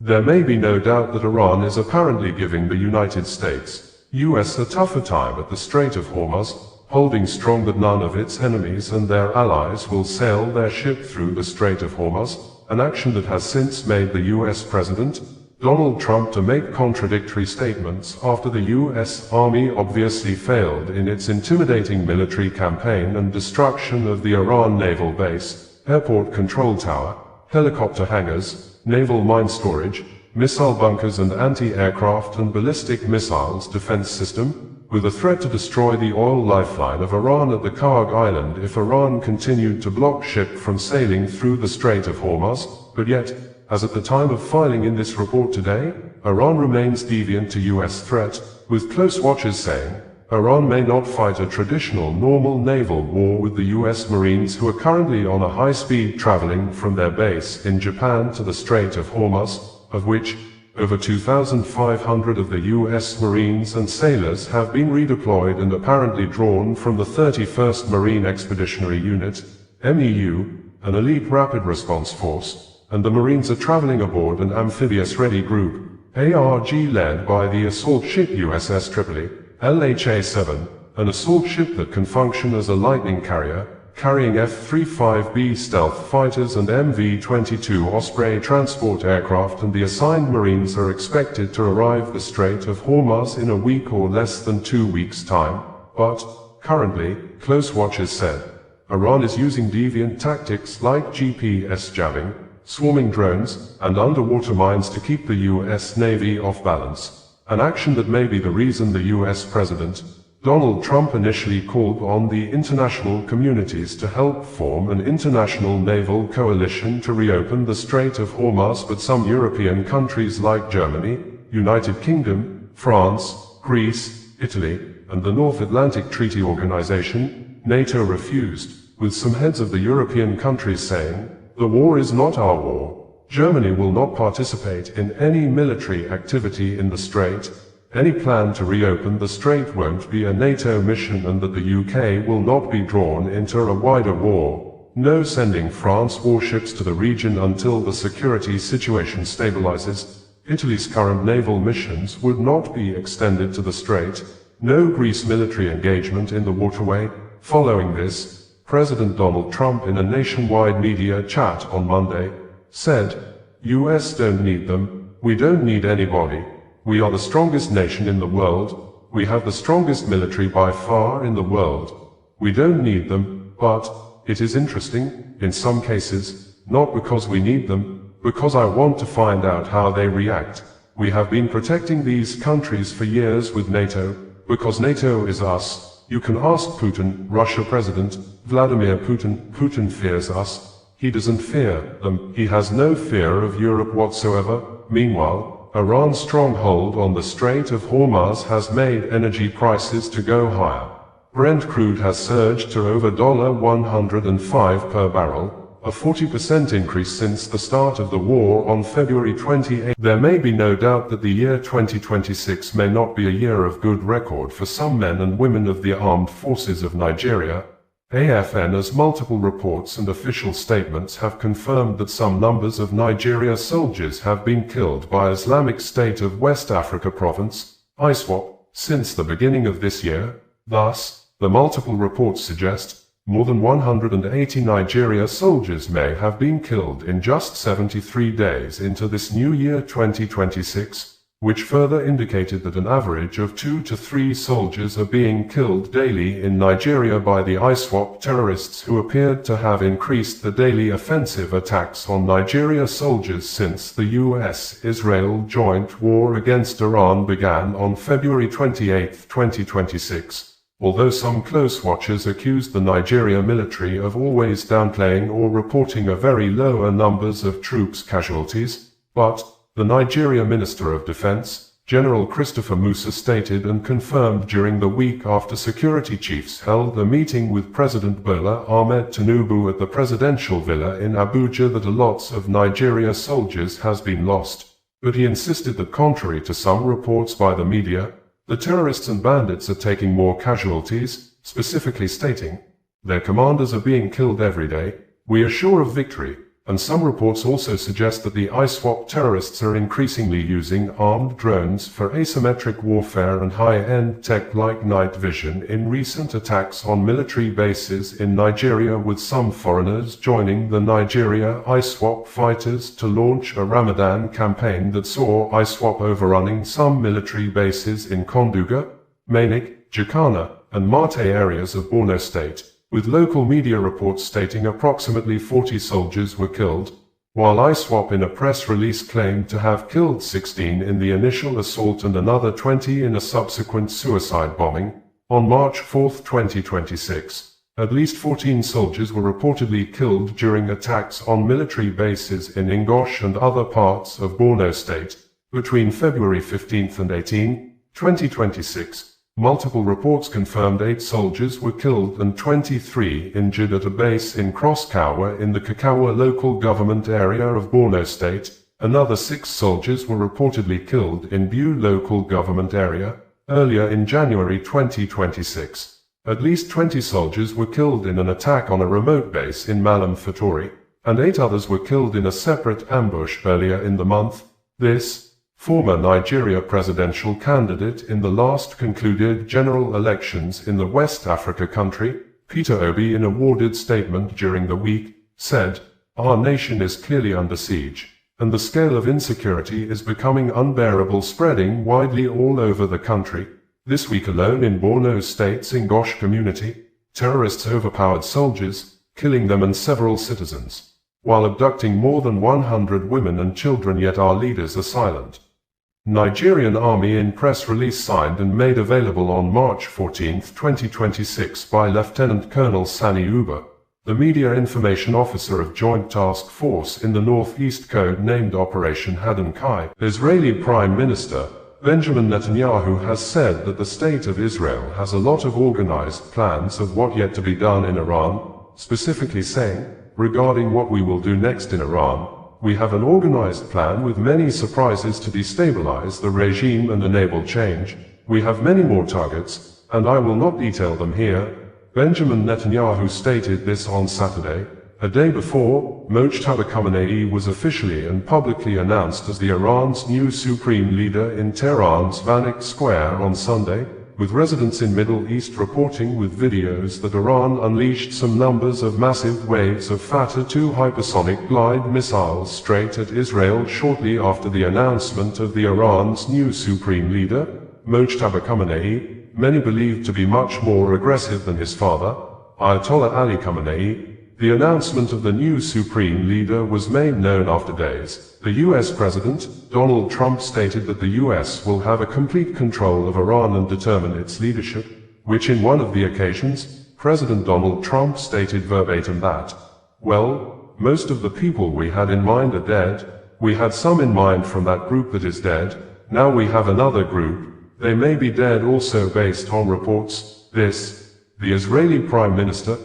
There may be no doubt that Iran is apparently giving the United States, US a tougher time at the Strait of Hormuz, holding strong that none of its enemies and their allies will sail their ship through the Strait of Hormuz, an action that has since made the US President Donald Trump to make contradictory statements after the US Army obviously failed in its intimidating military campaign and destruction of the Iran naval base, airport control tower, helicopter hangars, naval mine storage, missile bunkers and anti-aircraft and ballistic missiles defense system, with a threat to destroy the oil lifeline of Iran at the Karg Island if Iran continued to block ships from sailing through the Strait of Hormuz. But yet, as at the time of filing in this report today, Iran remains deviant to US threat, with close watchers saying, Iran may not fight a traditional normal naval war with the US Marines who are currently on a high-speed traveling from their base in Japan to the Strait of Hormuz, of which, over 2,500 of the US Marines and sailors have been redeployed and apparently drawn from the 31st Marine Expeditionary Unit, MEU, an elite rapid response force, and the Marines are traveling aboard an amphibious ready group, ARG led by the assault ship USS Tripoli, LHA-7, an assault ship that can function as a lightning carrier, carrying F-35B stealth fighters and MV-22 Osprey transport aircraft, and the assigned Marines are expected to arrive the Strait of Hormuz in a week or less than 2 weeks' time. But, currently, close watchers said, Iran is using deviant tactics like GPS jamming, swarming drones, and underwater mines to keep the US Navy off balance, an action that may be the reason the US President Donald Trump initially called on the international communities to help form an international naval coalition to reopen the Strait of Hormuz, but some European countries like Germany, United Kingdom, France, Greece, Italy, and the North Atlantic Treaty Organization, NATO refused, with some heads of the European countries saying, "The war is not our war. Germany will not participate in any military activity in the Strait. Any plan to reopen the Strait won't be a NATO mission, and that the UK will not be drawn into a wider war. No sending France warships to the region until the security situation stabilizes. Italy's current naval missions would not be extended to the Strait. No Greece military engagement in the waterway." Following this, President Donald Trump, in a nationwide media chat on Monday, said, "US don't need them. We don't need anybody. We are the strongest nation in the world. We have the strongest military by far in the world. We don't need them, but it is interesting, in some cases, not because we need them, because I want to find out how they react. We have been protecting these countries for years with NATO, because NATO is us. You can ask Putin, Russia President Vladimir Putin. Putin fears us. He doesn't fear them. He has no fear of Europe whatsoever." Meanwhile, Iran's stronghold on the Strait of Hormuz has made energy prices to go higher. Brent crude has surged to over $105 per barrel, a 40% increase since the start of the war on February 28. There may be no doubt that the year 2026 may not be a year of good record for some men and women of the armed forces of Nigeria. AFN, as multiple reports and official statements have confirmed that some numbers of Nigeria soldiers have been killed by Islamic State of West Africa Province, ISWAP, since the beginning of this year. Thus, the multiple reports suggest more than 180 Nigeria soldiers may have been killed in just 73 days into this new year 2026, which further indicated that an average of 2 to 3 soldiers are being killed daily in Nigeria by the ISWAP terrorists, who appeared to have increased the daily offensive attacks on Nigeria soldiers since the US-Israel joint war against Iran began on February 28, 2026. Although some close watchers accused the Nigeria military of always downplaying or reporting a very lower numbers of troops casualties, but the Nigeria Minister of Defense, General Christopher Musa, stated and confirmed during the week after security chiefs held a meeting with President Bola Ahmed Tinubu at the presidential villa in Abuja that a lot of Nigeria soldiers has been lost. But he insisted that, contrary to some reports by the media, the terrorists and bandits are taking more casualties, specifically stating, "Their commanders are being killed every day. We are sure of victory. and some reports also suggest that the ISWAP terrorists are increasingly using armed drones for asymmetric warfare and high-end tech like night vision in recent attacks on military bases in Nigeria, with some foreigners joining the Nigeria ISWAP fighters to launch a Ramadan campaign that saw ISWAP overrunning some military bases in Konduga, Mainik, Jacana, and Marte areas of Borno State, with local media reports stating approximately 40 soldiers were killed, while ISWAP in a press release claimed to have killed 16 in the initial assault and another 20 in a subsequent suicide bombing. On March 4, 2026, at least 14 soldiers were reportedly killed during attacks on military bases in Ngosh and other parts of Borno State between February 15 and 18, 2026. Multiple reports confirmed 8 soldiers were killed and 23 injured at a base in Crosskawa in the Kakawa local government area of Borno State. Another 6 soldiers were reportedly killed in Bu local government area. Earlier in January 2026, at least 20 soldiers were killed in an attack on a remote base in Malam Fatori, and 8 others were killed in a separate ambush earlier in the month. This former Nigeria presidential candidate in the last concluded general elections in the West Africa country, Peter Obi, in a worded statement during the week, said, "Our nation is clearly under siege, and the scale of insecurity is becoming unbearable, spreading widely all over the country. This week alone in Borno State's Ngosh community, terrorists overpowered soldiers, killing them and several citizens, while abducting more than 100 women and children, yet our leaders are silent." Nigerian Army in press release signed and made available on March 14, 2026 by Lieutenant Colonel Sani Uba, the Media Information Officer of Joint Task Force in the Northeast, code-named Operation Haddon Kai. Israeli Prime Minister Benjamin Netanyahu has said that the State of Israel has a lot of organized plans of what yet to be done in Iran, specifically saying, "Regarding what we will do next in Iran, we have an organized plan with many surprises to destabilize the regime and enable change. We have many more targets, and I will not detail them here." Benjamin Netanyahu stated this on Saturday, a day before Mojtaba Khamenei was officially and publicly announced as the Iran's new supreme leader in Tehran's Vanik Square on Sunday, with residents in Middle East reporting with videos that Iran unleashed some numbers of massive waves of Fateh 2 hypersonic glide missiles straight at Israel shortly after the announcement of the Iran's new supreme leader, Mojtaba Khamenei, many believed to be much more aggressive than his father, Ayatollah Ali Khamenei. The announcement of the new supreme leader was made known after days. The US President, Donald Trump, stated that the US will have a complete control of Iran and determine its leadership, which in one of the occasions, President Donald Trump stated verbatim that, "Well, most of the people we had in mind are dead. We had some in mind from that group that is dead. Now we have another group. They may be dead also," based on reports. The Israeli Prime Minister,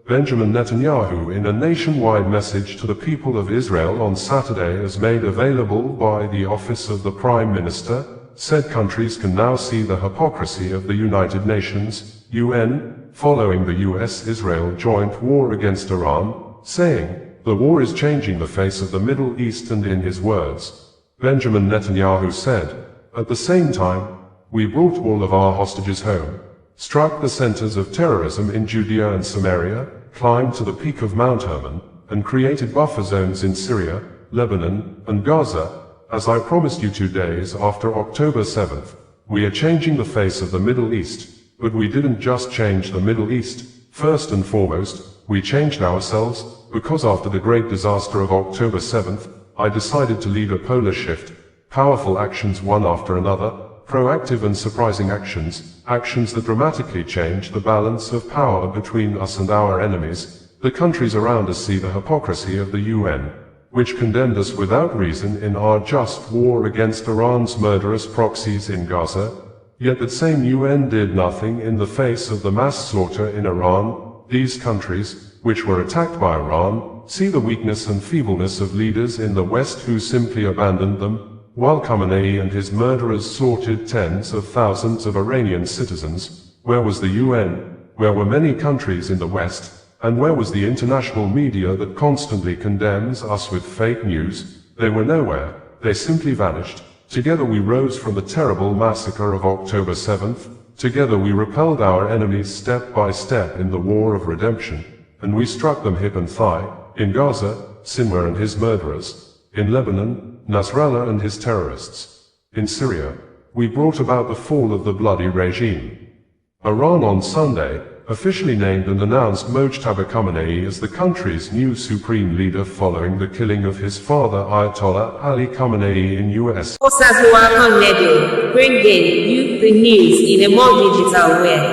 Benjamin Netanyahu, in a nationwide message to the people of Israel on Saturday as made available by the Office of the Prime Minister, said countries can now see the hypocrisy of the United Nations, UN, following the US-Israel joint war against Iran, saying, "The war is changing the face of the Middle East," and in his words, Benjamin Netanyahu said, "At the same time, we brought all of our hostages home, struck the centers of terrorism in Judea and Samaria, climbed to the peak of Mount Hermon, and created buffer zones in Syria, Lebanon, and Gaza, as I promised you 2 days after October 7th. We are changing the face of the Middle East, but we didn't just change the Middle East. First and foremost, we changed ourselves, because after the great disaster of October 7th, I decided to lead a polar shift, powerful actions one after another, proactive and surprising actions, actions that dramatically change the balance of power between us and our enemies. The countries around us see the hypocrisy of the UN, which condemned us without reason in our just war against Iran's murderous proxies in Gaza. Yet that same UN did nothing in the face of the mass slaughter in Iran. These countries, which were attacked by Iran, see the weakness and feebleness of leaders in the West who simply abandoned them. While Khamenei and his murderers slaughtered tens of thousands of Iranian citizens, where was the UN? Where were many countries in the West? And where was the international media that constantly condemns us with fake news? They were nowhere, they simply vanished. Together we rose from the terrible massacre of October 7th, together we repelled our enemies step by step in the war of redemption, and we struck them hip and thigh, in Gaza, Sinwar and his murderers, in Lebanon, Nasrallah and his terrorists, in Syria, we brought about the fall of the bloody regime. Iran on Sunday officially named and announced Mojtaba Khamenei as the country's new supreme leader following the killing of his father Ayatollah Ali Khamenei in US. ISWAP, bringing you the news in a more digital way.